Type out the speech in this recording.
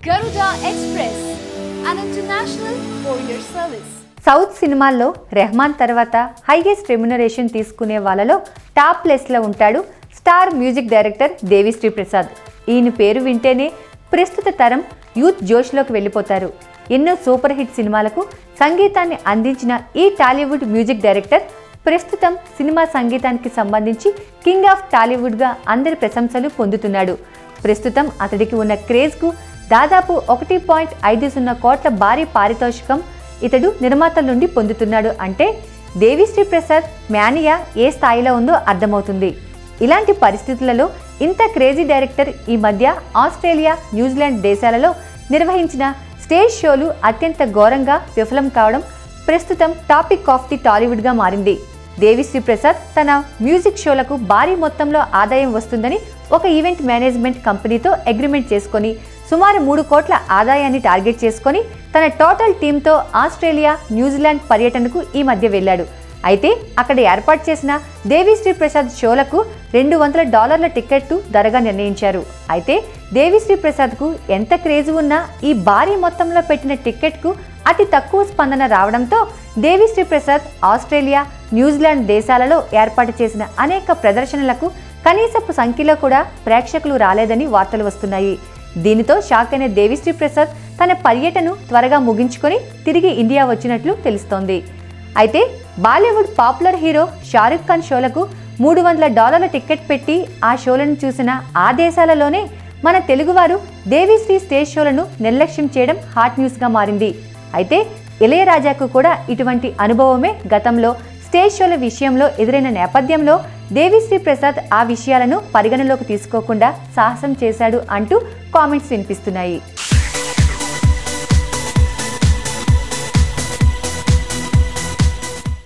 Garuda Express, an international courier service. South సినిమాల్లో రెహమాన్ తర్వాత highest remuneration తీసుకునే వాళ్ళలో టాప్ ప్లేస్లో ఉంటాడు star music director Devi Sri Prasad. ఈయన పేరు వింటేనే ప్రస్తుత తరం యూత్ జోష్లోకి వెళ్ళిపోతారు. ఎన్నో సూపర్ హిట్ సినిమాలకు సంగీతాన్ని అందించిన ఈ టాలీవుడ్ మ్యూజిక్ డైరెక్టర్ ప్రస్తుతం సినిమా సంగీతానికి సంబంధించి కింగ్ ఆఫ్ టాలీవుడ్గా అందరి ప్రశంసలు పొందుతున్నాడు. ప్రస్తుతం అతడికి ఉన్న క్రేజ్కు దాదాపు 1.50 కోట్ల భారీ పారితోషికం ఇతడు నిర్మాతల నుండి పొందుతున్నాడు. అంటే దేవిశ్రీ ప్రసాద్ మేనియా ఏ స్థాయిలో ఉందో అర్థమవుతుంది. ఇలాంటి పరిస్థితులలో ఇంత క్రేజీ డైరెక్టర్ ఈ మధ్య ఆస్ట్రేలియా, న్యూజిలాండ్ దేశాలలో నిర్వహించిన స్టేజ్ షోలు అత్యంత ఘోరంగా విఫలం కావడం ప్రస్తుతం టాపిక్ ఆఫ్ ది టాలీవుడ్గా మారింది. దేవిశ్రీ ప్రసాద్ తన మ్యూజిక్ షోలకు భారీ మొత్తంలో ఆదాయం వస్తుందని ఒక ఈవెంట్ మేనేజ్మెంట్ కంపెనీతో అగ్రిమెంట్ చేసుకొని సుమారు 3 కోట్ల ఆదాయాన్ని టార్గెట్ చేసుకొని తన టోటల్ టీంతో ఆస్ట్రేలియా, న్యూజిలాండ్ పర్యటనకు ఈ మధ్య వెళ్ళాడు. అయితే అక్కడ ఏర్పాటు చేసిన దేవిశ్రీ ప్రసాద్ షోలకు $200 టికెట్టు ధరగా నిర్ణయించారు. అయితే దేవిశ్రీ ప్రసాద్కు ఎంత క్రేజ్ ఉన్నా ఈ భారీ మొత్తంలో పెట్టిన టికెట్కు అతి తక్కువ స్పందన రావడంతో దేవిశ్రీ ప్రసాద్ ఆస్ట్రేలియా, న్యూజిలాండ్ దేశాలలో ఏర్పాటు చేసిన అనేక ప్రదర్శనలకు కనీసపు సంఖ్యలో కూడా ప్రేక్షకులు రాలేదని వార్తలు వస్తున్నాయి. దీనితో షాక్ అయిన దేవిశ్రీ ప్రసాద్ తన పర్యటనను త్వరగా ముగించుకొని తిరిగి ఇండియా వచ్చినట్లు తెలుస్తోంది. అయితే Bollywood popular hero Shahrukh Khan షోలకు $300 టికెట్ పెట్టి ఆ షోలను చూసిన ఆ దేశాలలోనే మన తెలుగువారు దేవిశ్రీ స్టేజ్ షోలను నిర్లక్ష్యం చేయడం హాట్ న్యూస్గా మారింది. అయితే ఇళయరాజాకు కూడా ఇటువంటి అనుభవమే గతంలో స్టేజ్ షోల విషయంలో ఎదురైన నేపథ్యంలో దేవిశ్రీ ప్రసాద్ ఆ విషయాలను పరిగణలోకి తీసుకోకుండా సాహసం చేశాడు అంటూ కామెంట్స్ వినిపిస్తున్నాయి.